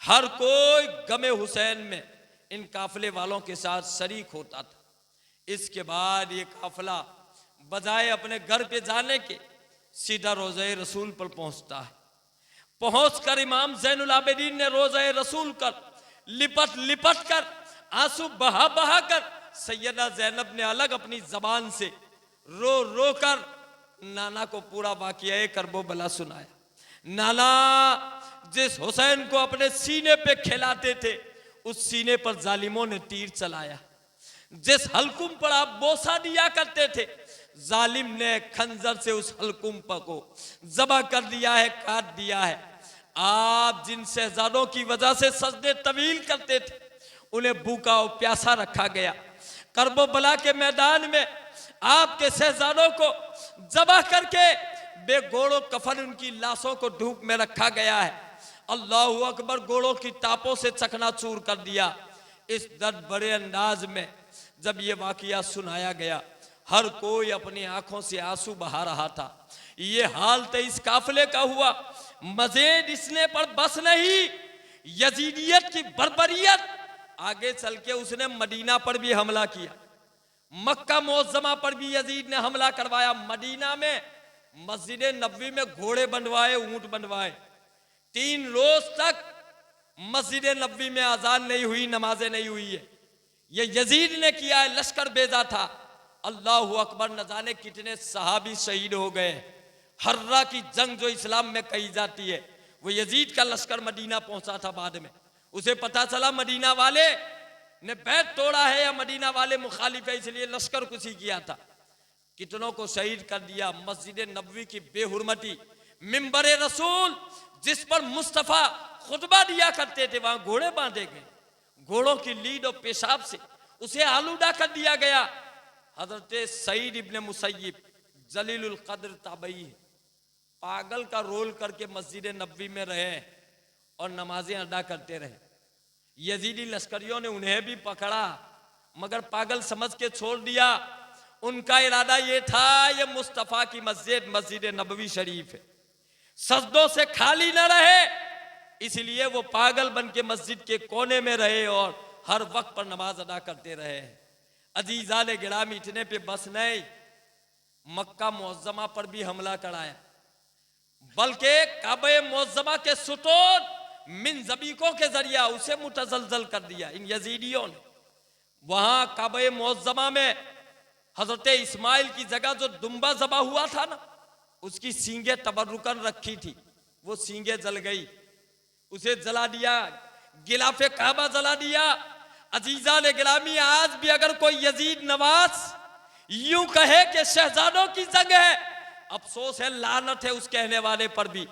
हर कोई गमे हुसैन में इन काफिले वालों के साथ शरीक होता था। इसके बाद ये काफिला बजाय अपने घर पे जाने के सीधा रोज़े रसूल पर पहुंचता है। पहुंचकर इमाम ज़ैनुल आबिदीन ने रोज़े रसूल कर लिपट लिपट कर आंसू बहा बहा कर सैयदा ज़ैनब ने अलग अपनी जबान से रो रो कर नाना को पूरा वाक़या करबो बला सुनाया। नाना जिस हुसैन को अपने सीने पे खिलाते थे, उस सीने पर जालिमों ने तीर चलाया। जिस हलकुम पर आप बोसा दिया करते थे, जालिम ने खंजर से उस हलकुम पर को जबा कर दिया है, काट दिया है। आप जिन शहजादों की वजह से सजदे तवील करते थे, उन्हें भूखा और प्यासा रखा गया। करबला के मैदान में आपके शहजादों को जबा करके बेगोड़ों कफन उनकी लाशों को धूप में रखा गया है। अल्लाहु अकबर। गोड़ों की टापों से चकनाचूर कर दिया। इस दर्द भरे अंदाज में जब ये वाकया सुनाया गया, हर कोई अपनी आंखों से आंसू बहा रहा था। ये हाल तो इस काफिले का हुआ। मजीद इसने पर बस नहीं, यजीदियत की बर्बरियत आगे चल के उसने मदीना पर भी हमला किया, मक्का मुअज्जमा पर भी यजीद ने हमला करवाया। मदीना में मस्जिद नबवी में घोड़े बनवाए, ऊंट बनवाए। 3 रोज तक मस्जिद नबवी में अजान नहीं हुई, नमाजें नहीं हुई है। ये यजीद ने किया है, लश्कर भेजा था। अल्लाहु अकबर। न जाने कितने सहाबी शहीद हो गए। हर्रा की जंग जो इस्लाम में कही जाती है, वो यजीद का लश्कर मदीना पहुंचा था। बाद में उसे पता चला मदीना वाले ने बैत तोड़ा है या मदीना वाले मुखालिफ है, इसलिए लश्कर कुशी किया था। कितनों को शहीद कर दिया। मस्जिद नबवी की बेहुरमती, मिंबर रसूल जिस पर मुस्तफ़ा खुतबा दिया करते थे, वहां घोड़े बांधे गए। घोड़ों की लीड और पेशाब से उसे आलूदा कर दिया गया। हजरत सईद इब्ने मुसय्यिब जलीलुल कद्र ताबई पागल का रोल करके मस्जिद नबवी में रहे और नमाजें अदा करते रहे। यजीदी लश्करियों ने उन्हें भी पकड़ा, मगर पागल समझ के छोड़ दिया। उनका इरादा ये था, ये मुस्तफ़ा की मस्जिद मस्जिद नबवी शरीफ है, सजदों से खाली न रहे, इसलिए वो पागल बन के मस्जिद के कोने में रहे और हर वक्त पर नमाज अदा करते रहे। अजीजान गिरामी इतने पे बस नहीं, मक्का मुअज्जमा पर भी हमला कराया, बल्कि काबे मुअज्जमा के सुतून मिन जबीकों के जरिया उसे मुतजलजल कर दिया इन यजीदियों ने। वहां काबे मुअज्जमा में हजरत इस्माइल की जगह जो दुम्बा जबा हुआ था ना, उसकी सींगे तबर्रुकन रखी थी, वो सींगे जल गई, उसे जला दिया। गिलाफे काबा जला दिया। अजीजा ने गिलामी, आज भी अगर कोई यजीद नवाज यूं कहे कि शहजादों की जंग है, अफसोस है, लानत है उस कहने वाले पर भी।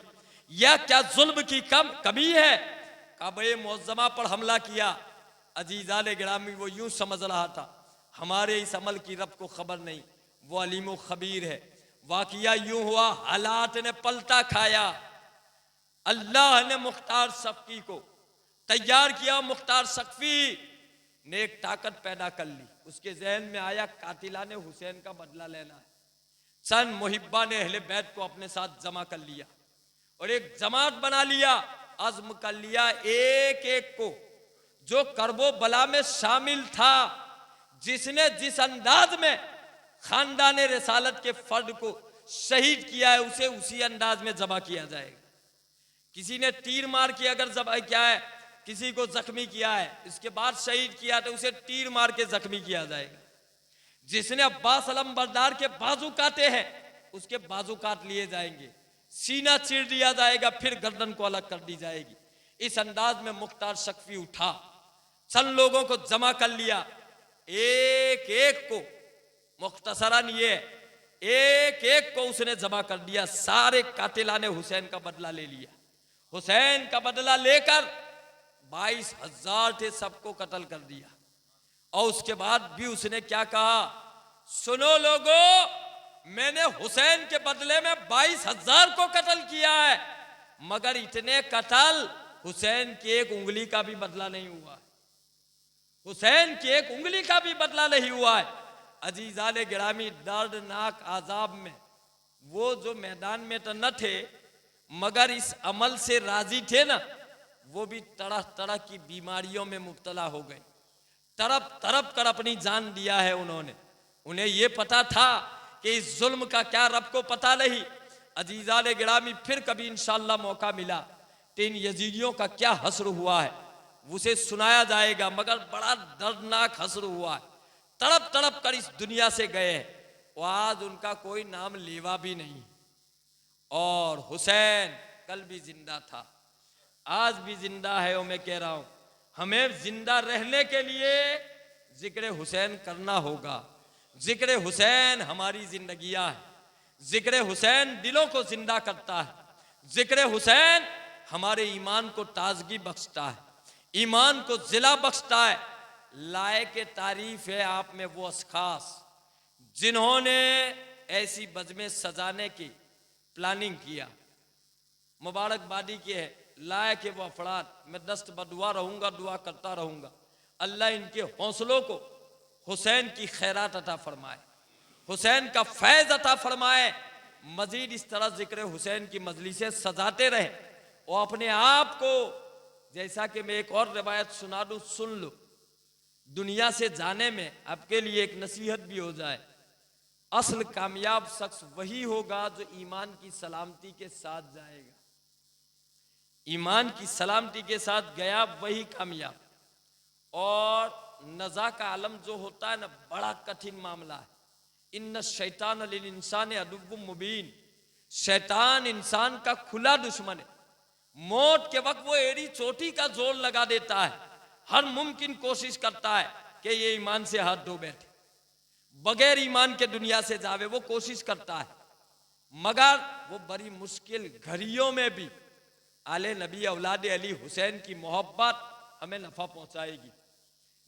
यह क्या जुल्म की कमी है, काबे मुअज्जमा पर हमला किया। अजीजा ने गिरामी वो यूं समझ रहा था हमारे इस अमल की रब को खबर नहीं, वो अलीम खबीर है। वाकिया यूं हुआ, हालात ने पलटा खाया। अल्लाह ने मुख्तार सफ़ी को तैयार किया। मुख्तार सफ़ी ने एक ताकत पैदा कर ली। उसके जहन में आया कातिला ने हुसैन का बदला लेना है। सन मुहिब्बा ने अहले बैत को अपने साथ जमा कर लिया और एक जमात बना लिया। अज़्म कर लिया एक एक को जो करबो बला में शामिल था, जिसने जिस अंदाज में खानदान रिसालत के फर्द को शहीद किया है, उसे उसी अंदाज में जमा किया जाएगा। किसी ने तीर मार के अगर जबा किया है, किसी को जख्मी किया है, इसके बाद शहीद किया तो उसे तीर मार के जख्मी किया जाएगा। जिसने अब्बास अलम बरदार के बाजू काटे हैं, उसके बाजू काट लिए जाएंगे, सीना चीर दिया जाएगा, फिर गर्दन को अलग कर दी जाएगी। इस अंदाज में मुख्तार सफ़ी उठा, चंद लोगों को जमा कर लिया, एक एक को मुख्तसरन ये एक एक को उसने जमा कर दिया। सारे कातिला ने हुसैन का बदला ले लिया। हुसैन का बदला लेकर 22,000 थे, सबको कत्ल कर दिया। और उसके बाद भी उसने क्या कहा, सुनो लोगों, मैंने हुसैन के बदले में 22,000 को कत्ल किया है, मगर इतने कत्ल हुसैन की एक उंगली का भी बदला नहीं हुआ। हुसैन की एक उंगली का भी बदला नहीं हुआ है। अजीजान गिरामी, दर्दनाक आजाब में वो जो मैदान में तो न थे, मगर इस अमल से राजी थे ना, वो भी तरह तरह की बीमारियों में मुब्तला हो गए। तरफ तरफ कर अपनी जान दिया है उन्होंने। उन्हें ये पता था कि इस जुल्म का क्या रब को पता नहीं। अजीजान गिरामी, फिर कभी इंशाअल्लाह मौका मिला तो इन यजीदियों का क्या हस्र हुआ है उसे सुनाया जाएगा, मगर बड़ा दर्दनाक हस्र हुआ है। तड़प तड़प कर इस दुनिया से गए हैं, वो आज उनका कोई नाम लेवा भी नहीं। और हुसैन कल भी जिंदा था, आज भी जिंदा है। और मैं कह रहा हूं, हमें जिंदा रहने के लिए जिक्र हुसैन करना होगा। जिक्र हुसैन हमारी जिंदगियां है। जिक्र हुसैन दिलों को जिंदा करता है। जिक्र हुसैन हमारे ईमान को ताजगी बख्शता है, ईमान को जिला बख्शता है। लायक तारीफ है आप में वो अशखास जिन्होंने ऐसी बज़में सजाने की प्लानिंग किया। मुबारकबादी की है, लायक है वो अफराद। मैं दस्त बदुआ रहूंगा, दुआ करता रहूंगा, अल्लाह इनके हौसलों को हुसैन की खैरात अता फरमाए, हुसैन का फैज़ अता फरमाए। मजीद इस तरह जिक्र हुसैन की मजलिसें सजाते रहे और अपने आप को, जैसा कि मैं एक और रिवायत सुना दूं, सुन लो। दुनिया से जाने में आपके लिए एक नसीहत भी हो जाए। असल कामयाब शख्स वही होगा जो ईमान की सलामती के साथ जाएगा। ईमान की सलामती के साथ गया वही कामयाब। और नज़ा का आलम जो होता है ना, बड़ा कठिन मामला है। इन्न शैतान लिल इंसान अदुव्वुम मुबीन, शैतान इंसान का खुला दुश्मन है। मौत के वक्त वो एड़ी चोटी का जोर लगा देता है, हर मुमकिन कोशिश करता है कि ये ईमान से हाथ धो बैठे, बगैर ईमान के दुनिया से जावे, वो कोशिश करता है। मगर वो बड़ी मुश्किल घड़ियों में भी आले नबी औलाद अली हुसैन की मोहब्बत हमें नफा पहुंचाएगी।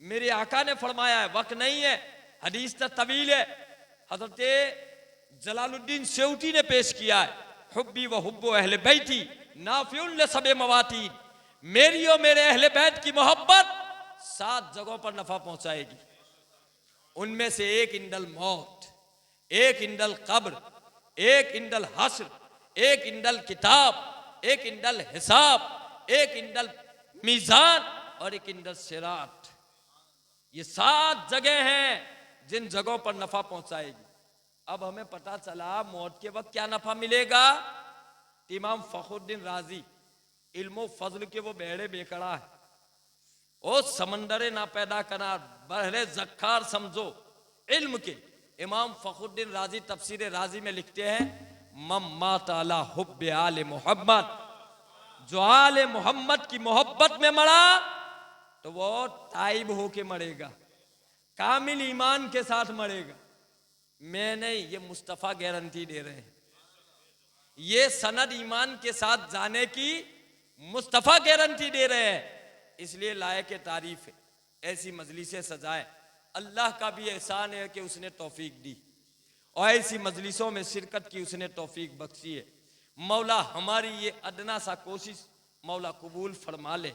मेरे आका ने फरमाया है, वक्त नहीं है, हदीस तो तवील है, हजरत जलालुद्दीन सेउटी ने पेश किया है, हुब्बी व हुब्बु अहले बैती नाफिउन लिसबे मवातीन, मेरी और मेरे अहले बैत की मोहब्बत 7 जगहों पर नफा पहुंचाएगी। उनमें से एक इंदल मौत, एक इंदल कब्र, एक इंदल हश्र, एक इंदल किताब, एक इंदल हिसाब, एक इंदल मीजान और एक इंदल सिरात। ये 7 जगह हैं जिन जगहों पर नफा पहुंचाएगी। अब हमें पता चला मौत के वक्त क्या नफा मिलेगा। इमाम फखरुद्दीन राजी इल्मो फजल के वो बेड़े बेकड़ा है, ओ समंदरे ना पैदा करा, बहरे जख्खार समझो इल्म के। इमाम फखरुद्दीन राजी तफसीर राजी में लिखते हैं, मम्मा ताला हुब्बे आले मोहम्मद, जो आले मोहम्मद की मोहब्बत में मरा तो वो ताइब होके मरेगा, कामिल ईमान के साथ मरेगा। मैं नहीं, ये मुस्तफ़ा गारंटी दे रहे हैं। ये सनद ईमान के साथ जाने की मुस्तफ़ा गारंटी दे रहे हैं। इसलिए लायक तारीफ है, ऐसी मजलिसें सजाए। अल्लाह का भी एहसान है कि उसने तौफीक दी और ऐसी मजलिसों में शिरकत की उसने तौफीक बख्शी है। मौला हमारी ये अदना सा कोशिश मौला कबूल फरमा ले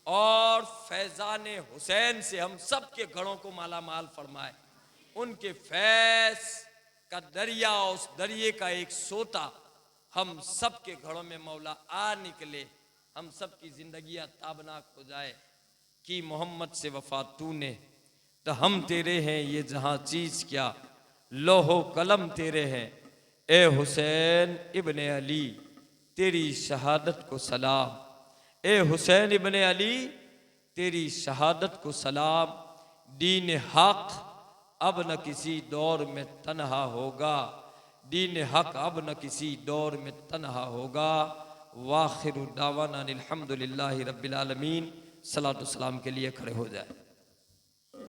और फैज़ान हुसैन से हम सब के घरों को माला माल फरमाए। उनके फैज़ का दरिया, उस दरिए का एक सोता हम सब के घरों में मौला आ निकले, हम सब की जिंदगियां ताबनाक हो जाए कि मोहम्मद से वफा तूने तो हम तेरे हैं, ये जहां चीज क्या लोहो कलम तेरे हैं। ए हुसैन इब्ने अली तेरी शहादत को सलाम, ए हुसैन इब्ने अली तेरी शहादत को सलाम। दीन हक अब न किसी दौर में तन्हा होगा, दीन हक अब न किसी दौर में तन्हा होगा। वाखिर दावाना अनिल हम्दुलिल्लाहि रब्बिल आलमीन। सलातो सलाम के लिए खड़े हो जाए।